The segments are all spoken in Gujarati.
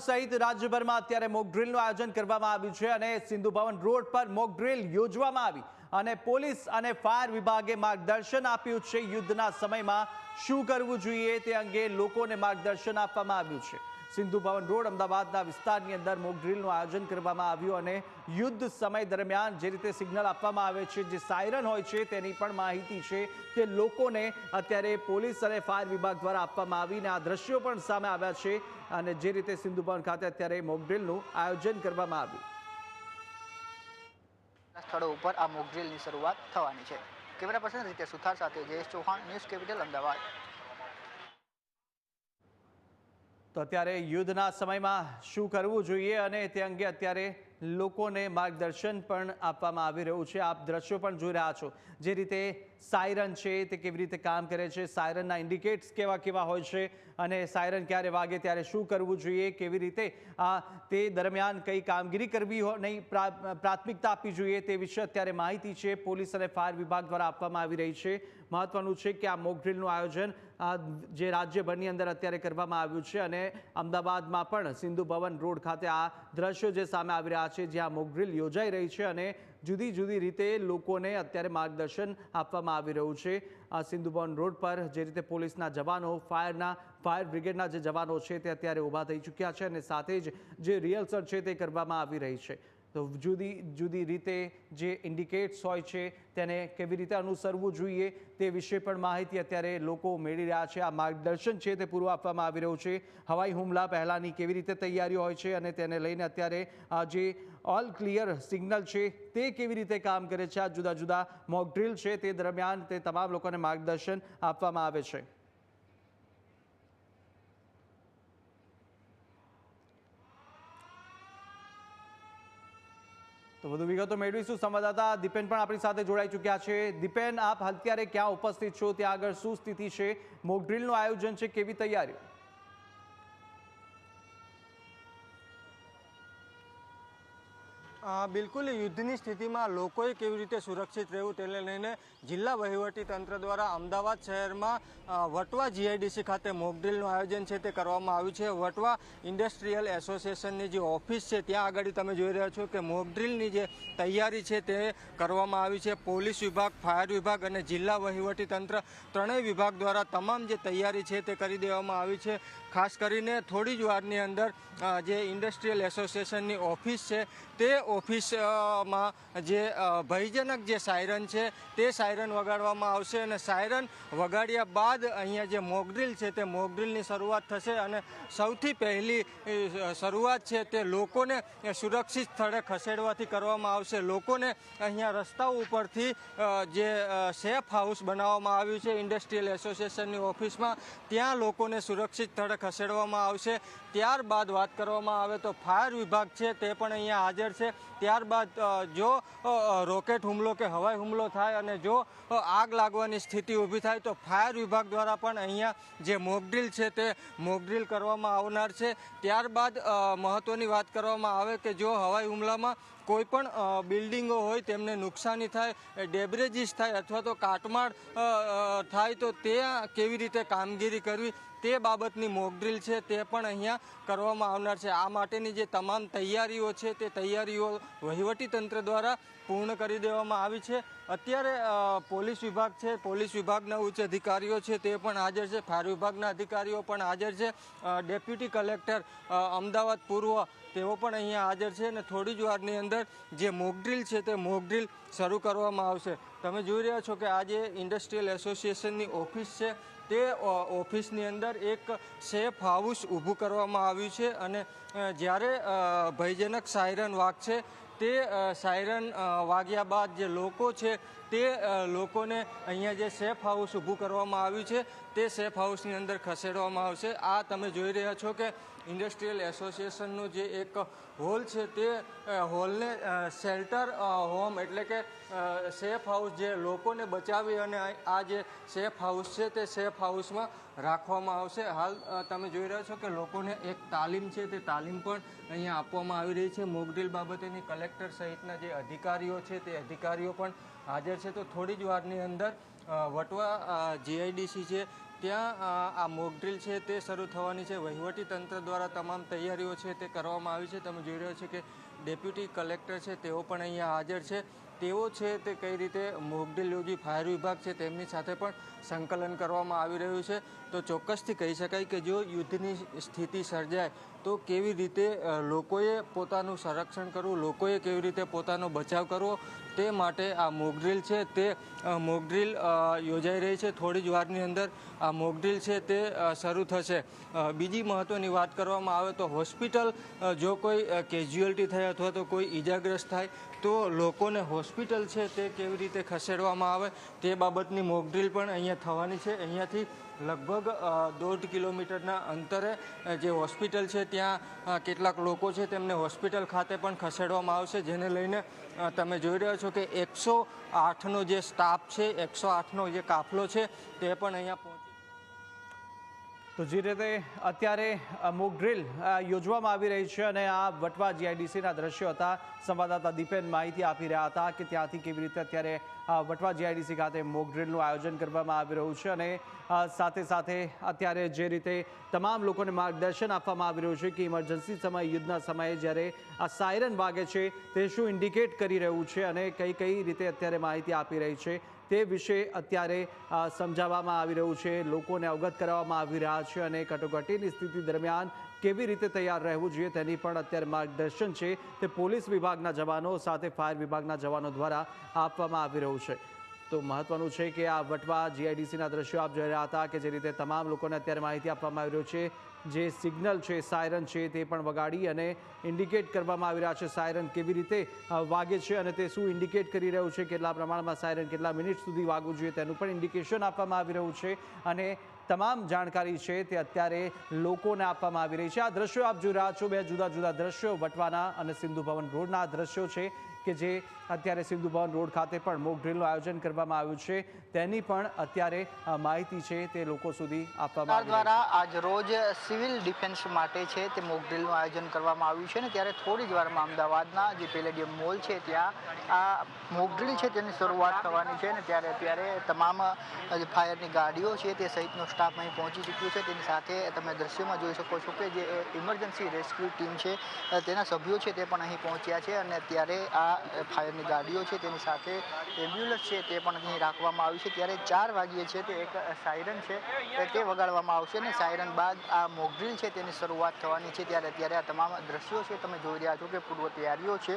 સહિત રાજ્યભરમાં અત્યારે મોક ડ્રીલનું આયોજન કરવામાં આવ્યું છે અને સિંધુ ભવન રોડ પર મોક ડ્રીલ યોજવામાં આવી અને પોલીસ અને ફાયર વિભાગે માર્ગદર્શન આપ્યું છે। યુદ્ધના સમયમાં શું કરવું જોઈએ તે અંગે લોકોને માર્ગદર્શન આપવામાં આવ્યું છે। સિંધુ ભવન રોડ અમદાવાદના વિસ્તારની અંદર મોક ડ્રીલનું આયોજન કરવામાં આવ્યું અને યુદ્ધ સમય દરમિયાન જે રીતે સિગ્નલ આપવામાં આવે છે, જે સાયરન હોય છે, તેની પણ માહિતી છે તે લોકોને અત્યારે પોલીસ અને ફાયર વિભાગ દ્વારા આપવામાં આવીને આ દ્રશ્યો પણ સામે આવ્યા છે અને જે રીતે સિંધુ ભવન ખાતે અત્યારે મોક ડ્રીલનું આયોજન કરવામાં આવ્યું। સ્થળો ઉપર આ મોક ડ્રીલની શરૂઆત થવાની છે। કેમેરા પર્સન રીતે સુથાર સાથે જયેશ ચૌહાણ, ન્યૂઝ કેપિટલ, અમદાવાદ। તો અત્યારે યુદ્ધના સમયમાં શું કરવું જોઈએ અને તે અંગે અત્યારે લોકોને માર્ગદર્શન પણ આપવામાં આવી રહ્યું છે। આપ દ્રશ્યો પણ જોઈ રહ્યા છો, જે રીતે સાયરન છે તે કેવી રીતે કામ કરે છે, સાયરનના ઇન્ડિકેટ્સ કેવા કેવા હોય છે અને સાયરન ક્યારે વાગે ત્યારે શું કરવું જોઈએ, કેવી રીતે તે દરમિયાન કઈ કામગીરી કરવી નહીં, પ્રાથમિકતા આપવી જોઈએ તે વિશે અત્યારે માહિતી છે પોલીસ અને ફાયર વિભાગ દ્વારા આપવામાં આવી રહી છે। મહત્વનું છે કે આ મોક ડ્રીલનું આયોજન જે રાજ્યભરની અંદર અત્યારે કરવામાં આવ્યું છે અને અમદાવાદમાં પણ સિંધુ ભવન રોડ ખાતે આ દ્રશ્યો જે સામે આવી રહ્યા છે, જ્યાં મોક ડ્રીલ યોજાઈ રહી છે અને જુદી જુદી રીતે લોકોને અત્યારે માર્ગદર્શન આપવામાં આવી રહ્યું છે। આ સિંધુ ભવન રોડ પર જે રીતે પોલીસના જવાનો, ફાયર બ્રિગેડના જે જવાનો છે તે અત્યારે ઊભા થઈ ચૂક્યા છે અને સાથે જ જે રિહર્સલ છે તે કરવામાં આવી રહી છે। તો જુદી જુદી રીતે જે ઇન્ડિકેટ્સ હોય છે તેને કેવી રીતે અનુસરવું જોઈએ તે વિશે પણ માહિતી અત્યારે લોકો મેળવી રહ્યા છે। આ માર્ગદર્શન છે તે પૂરું આપવામાં આવી રહ્યું છે। હવાઈ હુમલા પહેલાંની કેવી રીતે તૈયારીઓ હોય છે અને તેને લઈને અત્યારે જે ઓલ ક્લિયર સિગ્નલ છે તે કેવી રીતે કામ કરે છે, આ જુદા જુદા મોક ડ્રીલ છે તે દરમિયાન તે તમામ લોકોને માર્ગદર્શન આપવામાં આવે છે। તો વધુ વિગતો મેળવીશું, સંવાદદાતા દીપેન પણ આપણી સાથે જોડાઈ ચૂક્યા છે। દીપેન, આપ અત્યારે ક્યાં ઉપસ્થિત છો, ત્યાં આગળ શું સ્થિતિ છે, મોક ડ્રીલનું આયોજન છે, કેવી તૈયારીઓ? બિલકુલ યુદ્ધની સ્થિતિમાં લોકોએ કેવી રીતે સુરક્ષિત રહેવું તેને લઈને જિલ્લા વહીવટીતંત્ર દ્વારા અમદાવાદ શહેરમાં વટવા જીઆઈડીસી ખાતે મોક ડ્રીલનું આયોજન છે તે કરવામાં આવ્યું છે। વટવા ઇન્ડસ્ટ્રીયલ એસોસિએશનની જે ઓફિસ છે ત્યાં આગળ તમે જોઈ રહ્યા છો કે મોક ડ્રીલની જે તૈયારી છે તે કરવામાં આવી છે। પોલીસ વિભાગ, ફાયર વિભાગ અને જિલ્લા વહીવટીતંત્ર ત્રણેય વિભાગ દ્વારા તમામ જે તૈયારી છે તે કરી દેવામાં આવી છે। ખાસ કરીને થોડી જ વારની અંદર જે ઇન્ડસ્ટ્રીયલ એસોસિએશનની ઓફિસ છે તે ઓફિસમાં જે ભયજનક જે સાયરન છે તે સાયરન વગાડવામાં આવશે અને સાયરન વગાડ્યા બાદ અહીંયા જે મોક ડ્રીલ છે તે મોક ડ્રીલની શરૂઆત થશે અને સૌથી પહેલી શરૂઆત છે તે લોકોને સુરક્ષિત સ્થળે ખસેડવાથી કરવામાં આવશે। લોકોને અહીંયા રસ્તાઓ ઉપરથી જે સેફ હાઉસ બનાવવામાં આવ્યું છે ઇન્ડસ્ટ્રીયલ એસોસિએશનની ઓફિસમાં, ત્યાં લોકોને સુરક્ષિત સ્થળે ખસેડવામાં આવશે। ત્યારબાદ વાત કરવામાં આવે તો ફાયર વિભાગ છે તે પણ અહીંયા હાજર છે। ત્યારબાદ જો રોકેટ હુમલો કે હવાઈ હુમલો થાય અને જો આગ લાગવાની સ્થિતિ ઊભી થાય તો ફાયર વિભાગ દ્વારા પણ અહીંયા જે મોક ડ્રીલ છે તે મોક ડ્રીલ કરવામાં આવનાર છે। ત્યારબાદ મહત્ત્વની વાત કરવામાં આવે કે જો હવાઈ હુમલામાં કોઈ પણ બિલ્ડિંગો હોય તેમને નુકસાની થાય, ડેબ્રેજીસ થાય અથવા તો કાટમાળ થાય તો ત્યાં કેવી રીતે કામગીરી કરવી તે બાબતની મોક ડ્રીલ છે તે પણ અહીંયા કરવામાં આવનાર છે। આ માટેની જે તમામ તૈયારીઓ છે તે તૈયારીઓ વહીવટીતંત્ર દ્વારા પૂર્ણ કરી દેવામાં આવી છે। અત્યારે પોલીસ વિભાગ છે, પોલીસ વિભાગના ઉચ્ચ અધિકારીઓ છે તે પણ હાજર છે, ફાયર વિભાગના અધિકારીઓ પણ હાજર છે, ડેપ્યુટી કલેક્ટર અમદાવાદ પૂર્વ તેઓ પણ અહીંયા હાજર છે અને થોડી જ વારની અંદર જે મોક ડ્રીલ છે તે મોક ડ્રીલ શરૂ કરવામાં આવશે। તમે જોઈ રહ્યા છો કે આ જે ઇન્ડસ્ટ્રીયલ એસોસિએશનની ઓફિસ છે તે ઓફિસની અંદર એક સેફ હાઉસ ઊભું કરવામાં આવ્યું છે અને જ્યારે ભયજનક સાયરન વાગશે તે સાયરન વાગ્યા બાદ જે લોકો છે તે લોકોને અહીંયા જે સેફ હાઉસ ઊભું કરવામાં આવ્યું છે તે સેફ હાઉસની અંદર ખસેડવામાં આવશે। આ તમે જોઈ રહ્યા છો કે ઇન્ડસ્ટ્રીયલ એસોસિએશનનું જે એક હોલ છે તે હોલને શેલ્ટર હોમ એટલે કે સેફ હાઉસ જે લોકોને બચાવી અને આ જે સેફ હાઉસ છે તે સેફ હાઉસમાં રાખવામાં આવશે। હાલ તમે જોઈ રહ્યા છો કે લોકોને એક તાલીમ છે તે તાલીમ પણ અહીંયા આપવામાં આવી રહી છે। મોક ડ્રીલ બાબતેની કલેક્ટર સહિતના જે અધિકારીઓ છે તે અધિકારીઓ પણ હાજર છે। તો થોડી જ વારની અંદર વટવા જીઆઈડીસી છે ત્યાં આ મોકડ્રીલ છે તે શરૂ થવાની છે. વહીવટી તંત્ર દ્વારા તમામ તૈયારીઓ છે તે કરવામાં આવી છે. તમે જોઈ રહ્યો છો કે ડેપ્યુટી કલેક્ટર છે તેઓ પણ અહીંયા હાજર છે. તેઓ છે તે કઈ રીતે મોકડ્રીલ યોજી ફાયર વિભાગ છે તેમની સાથે પણ સંકલન કરવામાં આવી રહ્યું છે. તો ચોક્કસથી કહી શકાય કે જો યુદ્ધની સ્થિતિ સર્જાય તો કેવી રીતે લોકોએ પોતાનું સંરક્ષણ કરવું, લોકોએ કેવી રીતે પોતાનો બચાવ કરવો, તે માટે આ મોકડ્રીલ છે તે મોકડ્રીલ યોજાઈ રહી છે. થોડી જ વારની અંદર આ મોકડ્રીલ છે તે શરૂ થશે. બીજી મહત્ત્વની વાત કરવામાં આવે તો હોસ્પિટલ જો કોઈ કેઝ્યુઅલ્ટી થાય અથવા તો કોઈ ઈજાગ્રસ્ત થાય તો લોકોને હોસ્પિટલ છે તે કેવી રીતે ખસેડવામાં આવે તે બાબતની મોકડ્રીલ પણ અહીંયા થવાની છે. અહીંયાથી લગભગ 1.5 કિલોમીટરના અંતરે જે હોસ્પિટલ છે ત્યાં કેટલાક લોકો છે તેમને હોસ્પિટલ ખાતે પણ ખસેડવામાં આવશે, જેને લઈને તમે જોઈ રહ્યા છો કે 108નો જે સ્ટાફ છે, 108નો જે કાફલો છે તે પણ અહીંયા પહોંચી. તો જે રીતે અત્યારે મોક ડ્રીલ યોજવામાં આવી રહી છે અને આ વટવા જીઆઈડીસીના દ્રશ્યો હતા. સંવાદદાતા દીપેન માહિતી આપી રહ્યા હતા કે ત્યાંથી કેવી રીતે અત્યારે વટવા જીઆઈડીસી ખાતે મોક ડ્રીલનું આયોજન કરવામાં આવી રહ્યું છે અને સાથે સાથે અત્યારે જે રીતે તમામ લોકોને માર્ગદર્શન આપવામાં આવી રહ્યું છે કે ઇમરજન્સી સમય, યુદ્ધના સમયે જ્યારે આ સાયરન વાગે છે તે શું ઇન્ડિકેટ કરી રહ્યું છે અને કઈ રીતે અત્યારે માહિતી આપી રહી છે તે વિશે અત્યારે સમજાવવામાં આવી રહ્યું છે, લોકોને અવગત કરાવવામાં આવી રહ્યા છે અને કટોકટીની સ્થિતિ દરમિયાન કેવી રીતે તૈયાર રહેવું જોઈએ તેની પણ અત્યારે માર્ગદર્શન છે તે પોલીસ વિભાગના જવાનો સાથે ફાયર વિભાગના જવાનો દ્વારા આપવામાં આવી રહ્યું છે. તો મહત્વનું છે કે આ વટવા જીઆઈડીસીના દ્રશ્યો આપ જોઈ રહ્યા હતા કે જે રીતે તમામ લોકોને અત્યારે માહિતી આપવામાં આવી રહ્યું છે. જે સિગ્નલ છે, સાયરન છે તે પણ વગાડી અને ઇન્ડિકેટ કરવામાં આવી રહ્યા છે. સાયરન કેવી રીતે વાગે છે અને તે શું ઇન્ડિકેટ કરી રહ્યું છે, કેટલા પ્રમાણમાં સાયરન કેટલા મિનિટ સુધી વાગવું જોઈએ તેનું પણ ઇન્ડિકેશન આપવામાં આવી રહ્યું છે અને તમામ જાણકારી છે તે અત્યારે લોકોને આપવામાં આવી રહી છે. આ દ્રશ્યો આપ જોઈ રહ્યા છો, બે જુદા જુદા દ્રશ્યો વટવાના અને સિંધુ ભવન રોડના દ્રશ્યો છે કે જે અત્યારે સિંધુ ભવન રોડ ખાતે પણ મોક ડ્રીલનું આયોજન કરવામાં આવ્યું છે તેની પણ અત્યારે માહિતી છે તે લોકો સુધી આપવામાં આવી દ્વારા આજ રોજ સિવિલ ડિફેન્સ માટે છે તે મોક ડ્રીલનું આયોજન કરવામાં આવ્યું છે ને ત્યારે થોડી જ વારમાં અમદાવાદના જે પેલેડિયમ મોલ છે ત્યાં આ મોક ડ્રીલ છે તેની શરૂઆત થવાની છે ને ત્યારે અત્યારે તમામ જે ફાયરની ગાડીઓ છે તે સહિતનો સ્ટાફ અહીં પહોંચી ચૂક્યો છે. તેની સાથે તમે દ્રશ્યોમાં જોઈ શકો છો કે જે ઇમરજન્સી રેસ્ક્યુ ટીમ છે તેના સભ્યો છે તે પણ અહીં પહોંચ્યા છે અને અત્યારે આ ફાયરની ગાડીઓ છે તેની સાથે એમ્બ્યુલન્સ છે તે પણ અહીં રાખવામાં આવી છે. ત્યારે 4 વાગ્યે છે તે એક સાયરન છે તે વગાડવામાં આવશે ને સાયરન બાદ આ મોક ડ્રીલ છે તેની શરૂઆત થવાની છે. ત્યારે અત્યારે આ તમામ દ્રશ્યો છે તમે જોઈ રહ્યા છો કે પૂર્વ તૈયારીઓ છે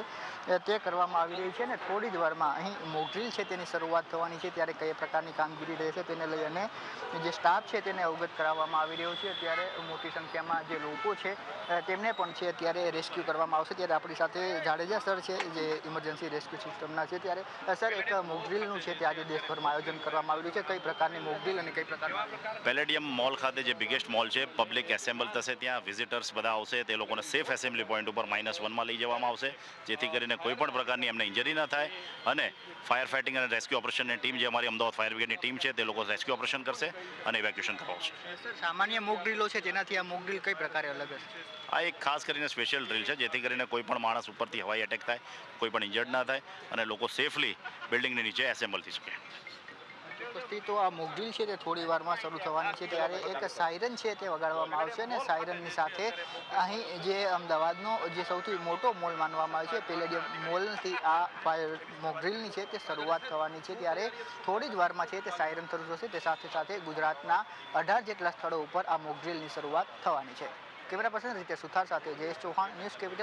તે કરવામાં આવી રહી છે ને થોડી જ વારમાં અહીં મોક ડ્રીલ છે તેની શરૂઆત થવાની છે. ત્યારે કઈ પ્રકારની કામગીરી રહેશે તેને લઈ અને જે સ્ટાફ છે તેને અવગત કરાવવામાં આવી રહ્યો છે. અત્યારે મોટી સંખ્યામાં જે લોકો છે તેમને પણ છે અત્યારે રેસ્ક્યુ કરવામાં આવશે. ત્યારે આપણી સાથે જાડેજા સર છે જે ઇમરજન્સી રેસ્ક્યુ સિસ્ટમના છે. ત્યારે સર એક મોક ડ્રીલનું છે તે આજે દેશભરમાં આયોજન કરવામાં આવ્યું છે. કઈ પ્રકારની મોક ડ્રીલ અને કઈ પ્રકારની પેલેડિયમ મોલ ખાતે જે બિગેસ્ટ મોલ છે, પબ્લિક એસેમ્બલ થશે, ત્યાં વિઝિટર્સ બધા આવશે, તે લોકોને સેફ એસેમ્બલી પોઈન્ટ ઉપર -1માં લઈ જવામાં આવશે જેથી કરીને કોઈ પણ પ્રકારની એમને ઇન્જરી ન થાય અને ફાયર ફાઇટિંગ અને રેસ્ક્યુ ઓપરેશનની ટીમ જે અમારી અમદાવાદ ફાયર બ્રિગેડની ટીમ છે તે લોકો રેસ્ક્યુ ઓપરેશન કરશે અને ઇવેક્યુએશન કરાવશે. સર સામાન્ય મોક ડ્રીલો છે તેનાથી આ મોક ડ્રીલ કઈ પ્રકારે અલગ હશે? આ એક ખાસ કરીને સ્પેશિયલ ડ્રીલ છે જેથી કરીને કોઈ પણ માણસ ઉપરથી હવાઈ એટેક થાય, કોઈ પણ ઇન્જર્ડ ના થાય અને લોકો સેફલી બિલ્ડિંગની નીચે એસેમ્બલ થઈ શકે. તો આ મોક ડ્રીલ છે તે થોડી વારમાં શરૂ થવાની છે. ત્યારે એક સાયરન છે તે વગાડવામાં આવશે અને સાયરનની સાથે અહીં જે અમદાવાદનો જે સૌથી મોટો મોલ માનવામાં આવે છે પેલેડિયમ મોલથી આ ફાયર મોક ડ્રીલની છે તે શરૂઆત થવાની છે. ત્યારે થોડી જ વારમાં છે તે સાયરન શરૂ થશે. તે સાથે સાથે ગુજરાતના 18 જેટલા સ્થળો ઉપર આ મોક ડ્રીલની શરૂઆત થવાની છે. કેમેરા પર્સન રીતે સુથાર સાથે જયેશ ચૌહાણ, ન્યૂઝ કેપિટલ.